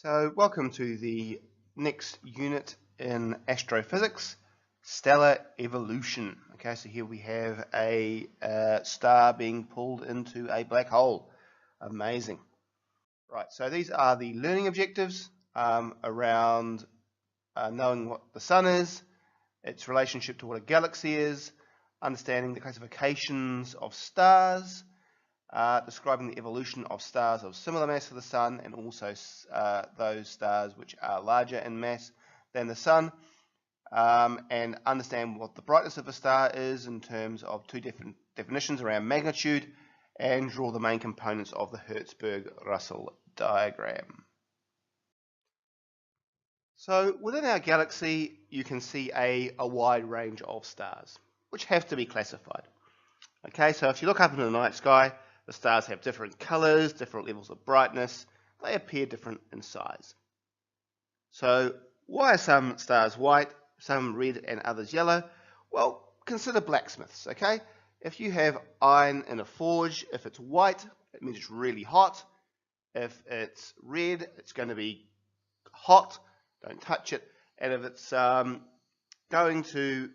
So welcome to the next unit in astrophysics, stellar evolution. Okay, so here we have a star being pulled into a black hole. Amazing. Right, so these are the learning objectives around knowing what the sun is, its relationship to what a galaxy is, understanding the classifications of stars, describing the evolution of stars of similar mass to the sun, and also those stars which are larger in mass than the sun, and understand what the brightness of a star is in terms of two different definitions around magnitude, and draw the main components of the HERTZBURG-RUSSELL diagram. So within our galaxy you can see a wide range of stars which have to be classified. Okay, so if you look up into the night sky, the stars have different colors, different levels of brightness. They appear different in size. So why are some stars white, some red and others yellow? Well, consider blacksmiths, okay? If you have iron in a forge, if it's white, it means it's really hot. If it's red, it's going to be hot, don't touch it. And if it's going to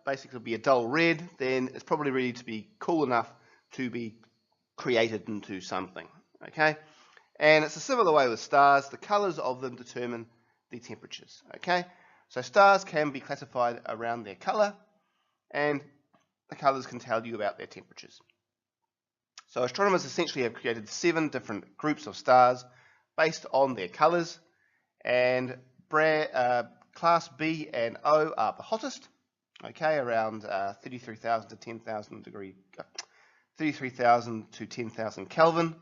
basically be a dull red, then it's probably ready to be cool enough to be created into something. Okay, and it's a similar way with stars. The colors of them determine the temperatures. Okay, so stars can be classified around their color, and the colors can tell you about their temperatures. So astronomers essentially have created 7 different groups of stars based on their colors, and class B and O are the hottest. Okay, around 33,000 to 10,000 degree, 33,000 to 10,000 Kelvin,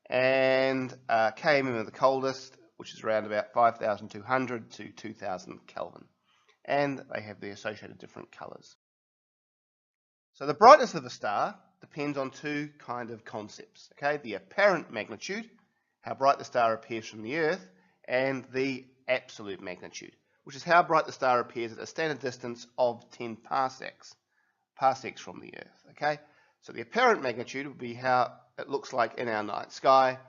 and KMM are the coldest, which is around about 5,200 to 2,000 Kelvin, and they have the associated different colors. So the brightness of a star depends on 2 kind of concepts. Okay, the apparent magnitude, how bright the star appears from the Earth, and the absolute magnitude, which is how bright the star appears at a standard distance of 10 parsecs from the Earth. Okay, so the apparent magnitude would be how it looks like in our night sky,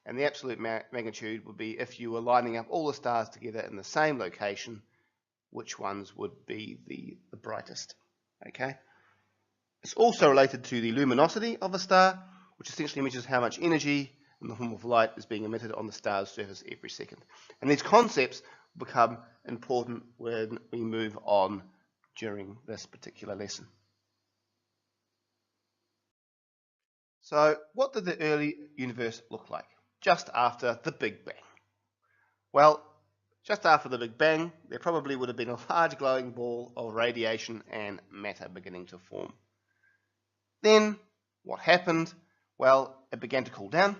and the absolute magnitude would be if you were lining up all the stars together in the same location, which ones would be the brightest. Okay, it's also related to the luminosity of a star, which essentially measures how much energy in the form of light is being emitted on the star's surface every second. And these concepts become important when we move on during this particular lesson. So what did the early universe look like just after the Big Bang? Well, just after the Big Bang, there probably would have been a large glowing ball of radiation and matter beginning to form. Then what happened? Well, it began to cool down,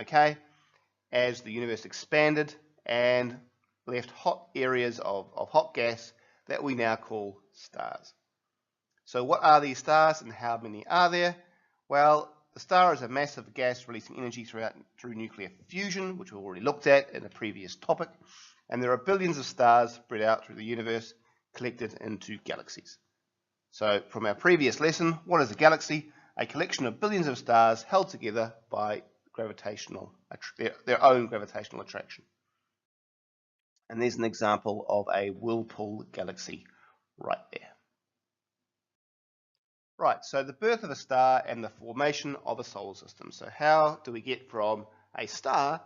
okay, as the universe expanded and left hot areas of hot gas that we now call stars. So what are these stars and how many are there? Well, the star is a massive gas releasing energy through nuclear fusion, which we already looked at in a previous topic, and there are billions of stars spread out through the universe collected into galaxies. So from our previous lesson, what is a galaxy? A collection of billions of stars held together by their own gravitational attraction. And there's an example of a whirlpool galaxy right there. Right, so the birth of a star and the formation of a solar system. So how do we get from a star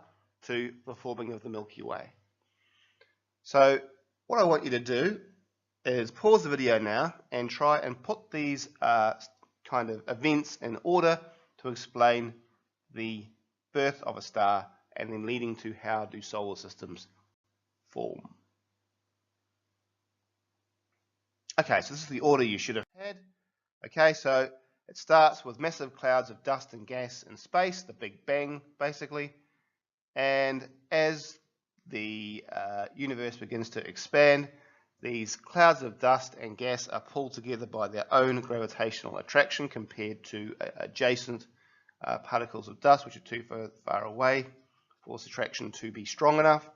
to the forming of the Milky Way? So what I want you to do is pause the video now and try and put these kind of events in order to explain the birth of a star and then leading to how do solar systems form. Okay, so this is the order you should have had. Okay, so it starts with massive clouds of dust and gas in space, the Big Bang basically, and as the universe begins to expand, these clouds of dust and gas are pulled together by their own gravitational attraction compared to adjacent particles of dust which are too far away for this attraction to be strong enough.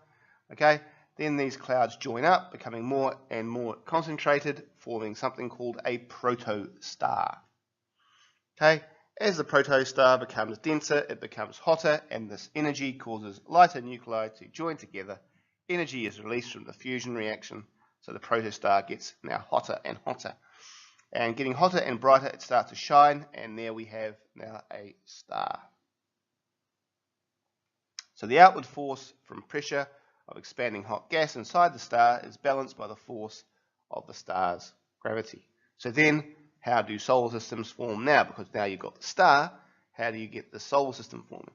Okay, then these clouds join up, becoming more and more concentrated, forming something called a protostar. Okay, As the protostar becomes denser, it becomes hotter, and this energy causes lighter nuclei to join together. Energy is released from the fusion reaction, so the protostar gets now hotter and hotter. And getting hotter and brighter, it starts to shine, and there we have now a star. So the outward force from pressure of expanding hot gas inside the star is balanced by the force of the star's gravity. So then, how do solar systems form now? Because now you've got the star, how do you get the solar system forming?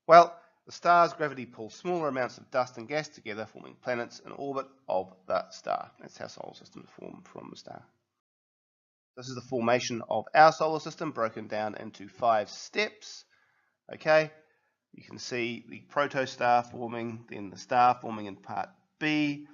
Well, the star's gravity pulls smaller amounts of dust and gas together, forming planets in orbit of the star. That's how solar systems form from the star. This is the formation of our solar system, broken down into 5 steps. Okay, you can see the protostar forming, then the star forming in part B.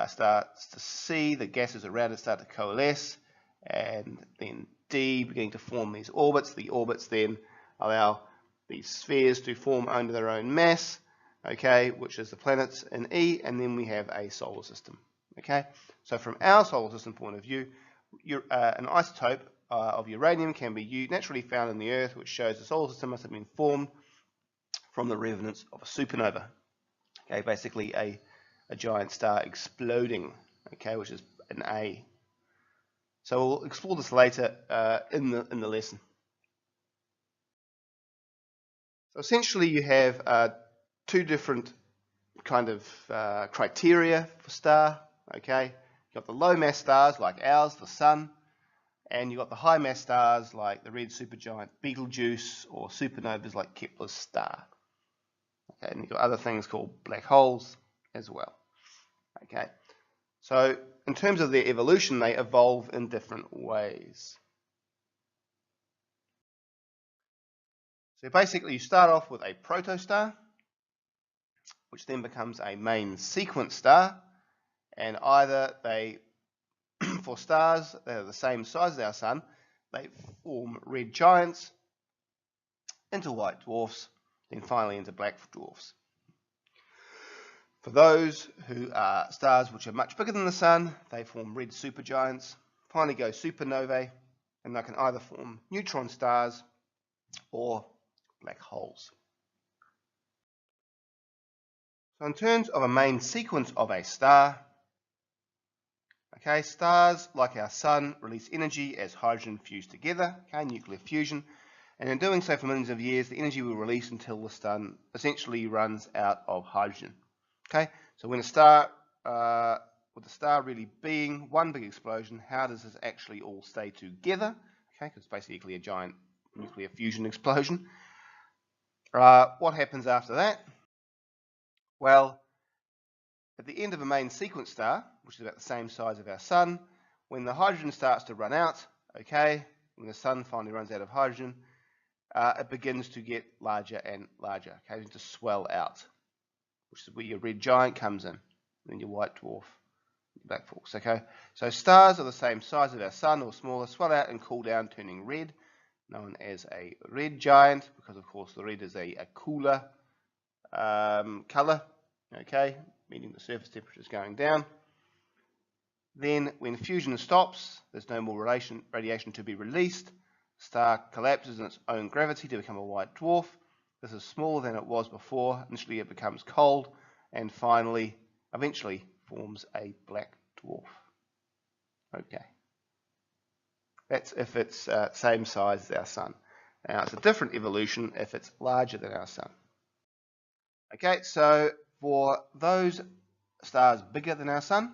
Starts to C, the gases around it start to coalesce, and then D beginning to form these orbits. The orbits then allow these spheres to form under their own mass, okay, which is the planets in E, and then we have a solar system. Okay, so from our solar system point of view, an isotope of uranium can be naturally found in the Earth, which shows the solar system must have been formed from the resonance of a supernova. Okay, basically a giant star exploding, okay, which is an A. So we'll explore this later in the lesson. So essentially you have 2 different kind of criteria for star, okay. You've got the low mass stars like ours, the Sun, and you've got the high mass stars like the red supergiant Betelgeuse or supernovas like Kepler's star. Okay, and you've got other things called black holes as well. Okay, so in terms of their evolution, they evolve in different ways. So basically you start off with a protostar, which then becomes a main sequence star, and either they, for stars that are the same size as our Sun, they form red giants into white dwarfs, then finally into black dwarfs. For those who are stars which are much bigger than the Sun, they form red supergiants, finally go supernovae, and they can either form neutron stars or black holes. So in terms of a main sequence of a star, okay, stars like our Sun release energy as hydrogen fuse together, okay, nuclear fusion, and in doing so for millions of years, the energy will release until the Sun essentially runs out of hydrogen. Okay, so when a star, with the star really being one big explosion, how does this actually all stay together? Okay, because it's basically a giant nuclear fusion explosion. What happens after that? Well, at the end of a main sequence star, which is about the same size of our Sun, when the hydrogen starts to run out, okay, when the Sun finally runs out of hydrogen, it begins to get larger and larger, okay, to swell out, which is where your red giant comes in, and then your white dwarf, black dwarfs, okay. So stars are the same size of our Sun or smaller, swell out and cool down, turning red, known as a red giant, because of course the red is a cooler color, okay, meaning the surface temperature is going down. Then when fusion stops, there's no more radiation to be released. The star collapses in its own gravity to become a white dwarf. This is smaller than it was before. Initially it becomes cold, and finally, eventually, forms a black dwarf. Okay. That's if it's same size as our Sun. Now it's a different evolution if it's larger than our Sun. Okay, so for those stars bigger than our Sun,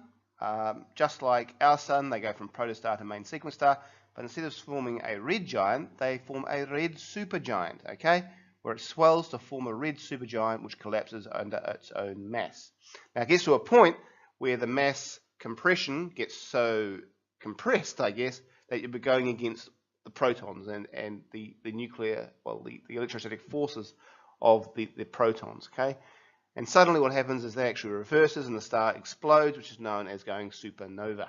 just like our Sun, they go from protostar to main sequence star, but instead of forming a red giant, they form a red supergiant, okay, where it swells to form a red supergiant which collapses under its own mass. Now it gets to a point where the mass compression gets so compressed, I guess, that you're going against the protons and the nuclear, well, the electrostatic forces of the protons, okay? And suddenly what happens is they actually reverses and the star explodes, which is known as going supernova.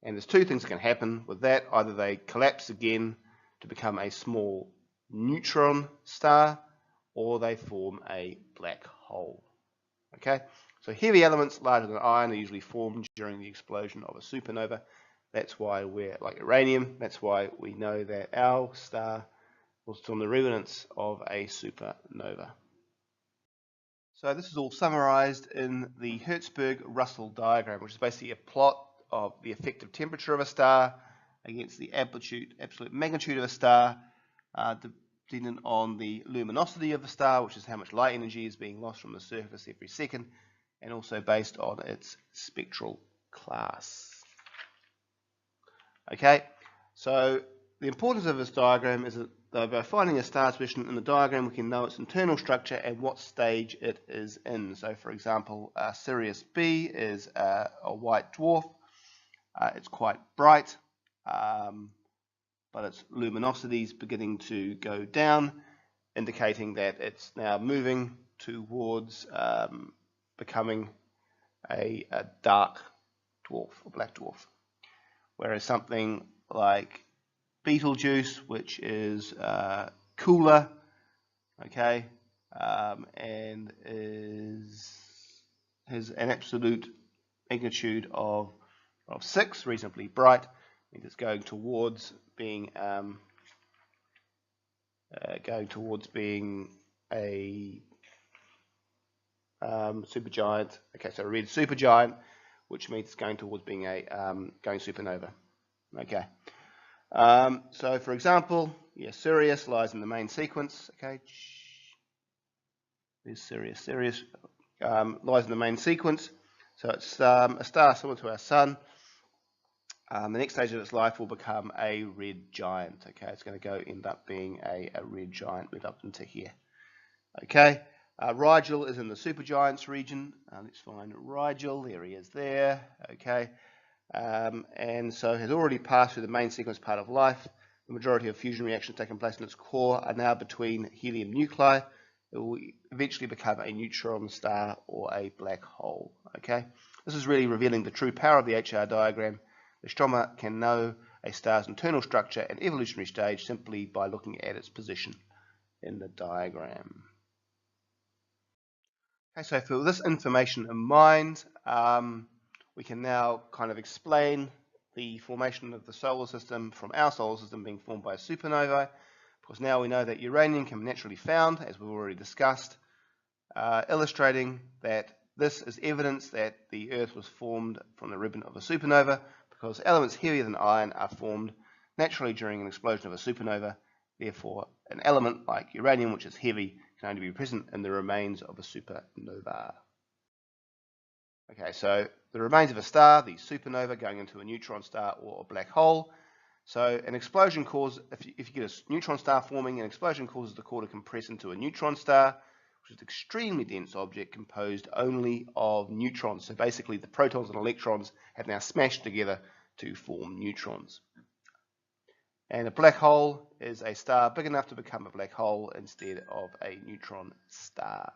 And there's 2 things that can happen with that. Either they collapse again to become a small neutron star, or they form a black hole. Okay? So heavy elements larger than iron are usually formed during the explosion of a supernova. That's why we're like uranium. That's why we know that our star was on the remnants of a supernova. So this is all summarized in the HERTZBURG-RUSSELL diagram, which is basically a plot of the effective temperature of a star against the absolute magnitude of a star, dependent on the luminosity of the star, which is how much light energy is being lost from the surface every second, and also based on its spectral class. Okay, so the importance of this diagram is that by finding a star's position in the diagram, we can know its internal structure and what stage it is in. So, for example, Sirius B is a white dwarf. It's quite bright, but its luminosity is beginning to go down, indicating that it's now moving towards becoming a dark dwarf, a black dwarf. Whereas something like Betelgeuse, which is cooler, okay, and has an absolute magnitude of 6, reasonably bright. I think it's going towards being a supergiant. Okay, so a red supergiant, which means it's going towards being a going supernova. Okay. So, for example, Sirius lies in the main sequence. Okay, there's Sirius. Sirius lies in the main sequence. So it's a star similar to our Sun. The next stage of its life will become a red giant. Okay, it's going to end up being a red giant, move up into here. Okay, Rigel is in the supergiants region. Let's find Rigel. There he is there. Okay. And so has already passed through the main sequence part of life. The majority of fusion reactions taking place in its core are now between helium nuclei. It will eventually become a neutron star or a black hole. Okay, this is really revealing the true power of the HR diagram. The astronomer can know a star's internal structure and evolutionary stage simply by looking at its position in the diagram. Okay, so for this information in mind, we can now kind of explain the formation of the solar system from our solar system being formed by a supernova, because now we know that uranium can be naturally found, as we've already discussed, illustrating that this is evidence that the Earth was formed from the remnant of a supernova, because elements heavier than iron are formed naturally during an explosion of a supernova. Therefore, an element like uranium, which is heavy, can only be present in the remains of a supernova. Okay, so the remains of a star, the supernova, going into a neutron star or a black hole. So an explosion causes, if you get a neutron star forming, an explosion causes the core to compress into a neutron star, which is an extremely dense object composed only of neutrons. So basically the protons and electrons have now smashed together to form neutrons. And a black hole is a star big enough to become a black hole instead of a neutron star.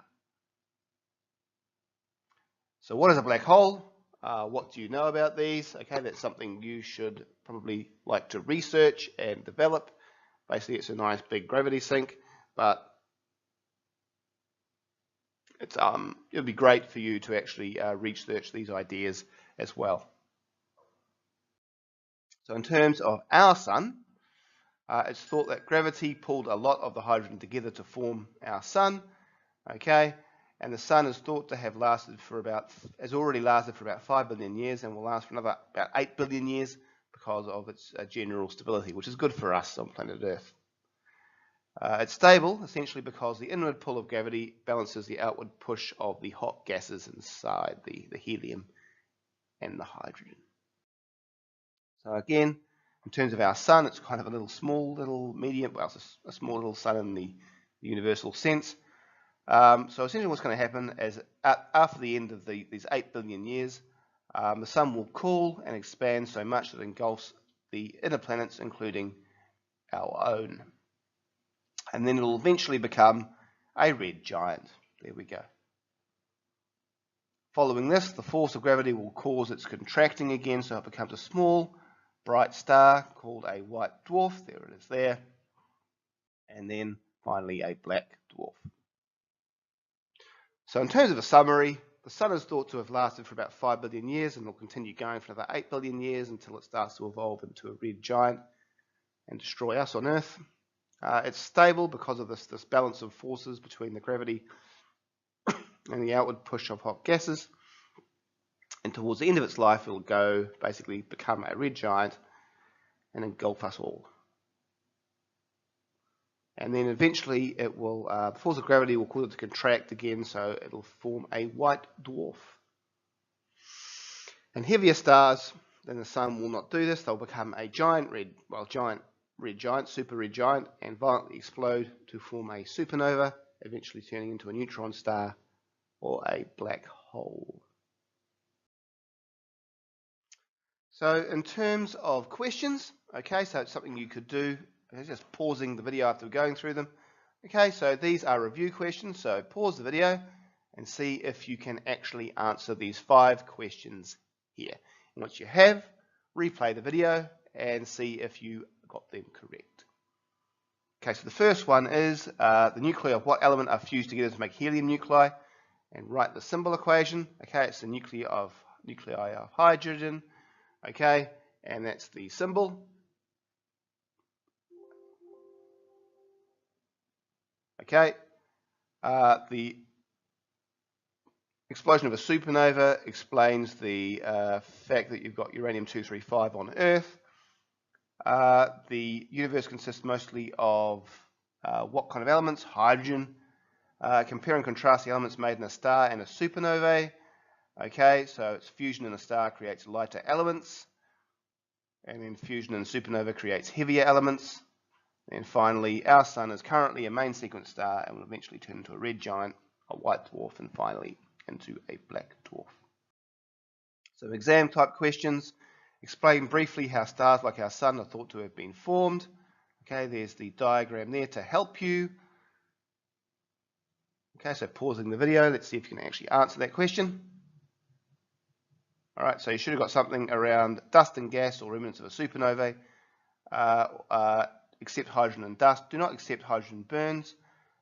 So what is a black hole? What do you know about these? Okay, that's something you should probably like to research and develop. Basically, it's a nice big gravity sink, but it would be great for you to actually research these ideas as well. So in terms of our Sun, it's thought that gravity pulled a lot of the hydrogen together to form our Sun. Okay, and the Sun is thought to have already lasted for about 5 billion years and will last for another about 8 billion years because of its general stability, which is good for us on planet Earth. It's stable essentially because the inward pull of gravity balances the outward push of the hot gases inside, the helium and the hydrogen. So again, in terms of our Sun, it's kind of a small little sun in the universal sense. So essentially what's going to happen is after the end of these 8 billion years, the Sun will cool and expand so much that it engulfs the inner planets, including our own. And then it will eventually become a red giant. There we go. Following this, the force of gravity will cause its contracting again, so it becomes a small, bright star called a white dwarf. There it is there. And then finally a black dwarf. So in terms of a summary, the Sun is thought to have lasted for about 5 billion years and will continue going for another 8 billion years until it starts to evolve into a red giant and destroy us on Earth. It's stable because of this balance of forces between the gravity and the outward push of hot gases. And towards the end of its life, it will basically become a red giant and engulf us all. And then eventually it will, the force of gravity will cause it to contract again, so it'll form a white dwarf. And heavier stars than the Sun will not do this. They'll become a giant red giant, super red giant, and violently explode to form a supernova, eventually turning into a neutron star or a black hole. So in terms of questions, okay, so it's something you could do, just pausing the video after going through them. Okay, so these are review questions, so pause the video and see if you can actually answer these 5 questions here. And once you have, replay the video and see if you got them correct. Okay, so the first one is the nuclei of what element are fused together to make helium nuclei, and write the symbol equation. Okay, it's the nuclei of hydrogen. Okay, and that's the symbol. Okay, the explosion of a supernova explains the fact that you've got uranium-235 on Earth. The universe consists mostly of what kind of elements? Hydrogen. Compare and contrast the elements made in a star and a supernovae. Okay, so its fusion in a star creates lighter elements, and then fusion in a supernova creates heavier elements. And finally, our Sun is currently a main sequence star and will eventually turn into a red giant, a white dwarf, and finally into a black dwarf. So exam type questions. Explain briefly how stars like our Sun are thought to have been formed. Okay, there's the diagram there to help you. Okay, so pausing the video, let's see if you can actually answer that question. Alright, so you should have got something around dust and gas or remnants of a supernovae. Accept hydrogen and dust. Do not accept hydrogen burns,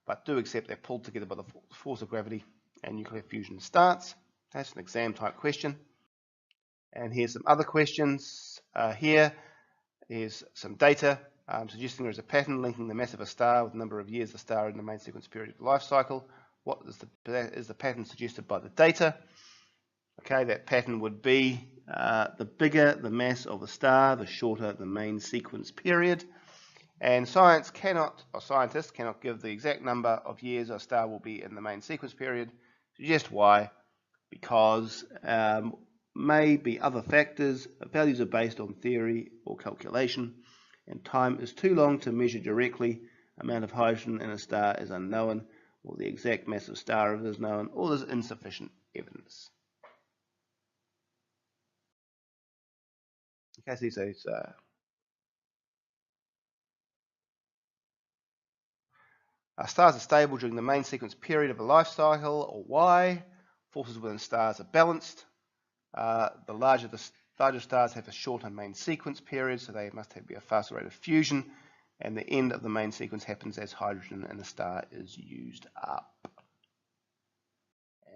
but do accept they're pulled together by the force of gravity and nuclear fusion starts. That's an exam type question. And here's some other questions. Here is some data suggesting there is a pattern linking the mass of a star with the number of years the star in the main sequence period of the life cycle. What is the pattern suggested by the data? Okay, that pattern would be the bigger the mass of a star, the shorter the main sequence period. And scientists cannot give the exact number of years a star will be in the main sequence period. Suggest why? Because maybe other factors. Values are based on theory or calculation, and time is too long to measure directly. Amount of hydrogen in a star is unknown, or the exact mass of star is known, or there's insufficient evidence. Okay, so it's stars are stable during the main sequence period of a life cycle, or why? Forces within stars are balanced. The larger stars have a shorter main sequence period, so they must be a faster rate of fusion, and the end of the main sequence happens as hydrogen in the star is used up.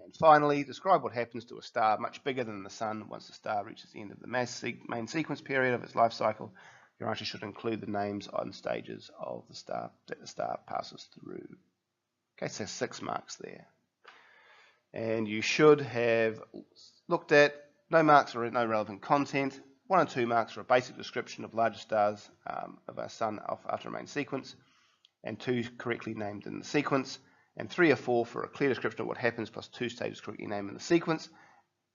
And finally, describe what happens to a star much bigger than the Sun once the star reaches the end of the main sequence period of its life cycle. Your answer should include the names on stages of the star that the star passes through. Okay, so 6 marks there. And you should have looked at no marks or no relevant content. 1 and 2 marks for a basic description of larger stars of our Sun after a main sequence, and 2 correctly named in the sequence, and 3 or 4 for a clear description of what happens plus 2 stages correctly named in the sequence,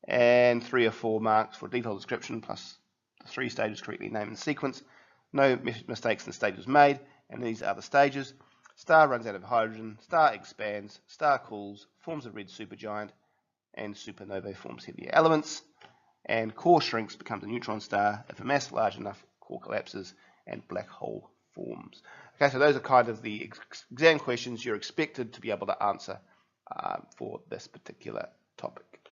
and 3 or 4 marks for a detailed description plus the 3 stages correctly named in the sequence. No mistakes in the stages made, and these are the stages. Star runs out of hydrogen, star expands, star cools, forms a red supergiant, and supernova forms heavier elements. And core shrinks, becomes a neutron star. If a mass large enough, core collapses, and black hole forms. Okay, so those are kind of the exam questions you're expected to be able to answer for this particular topic.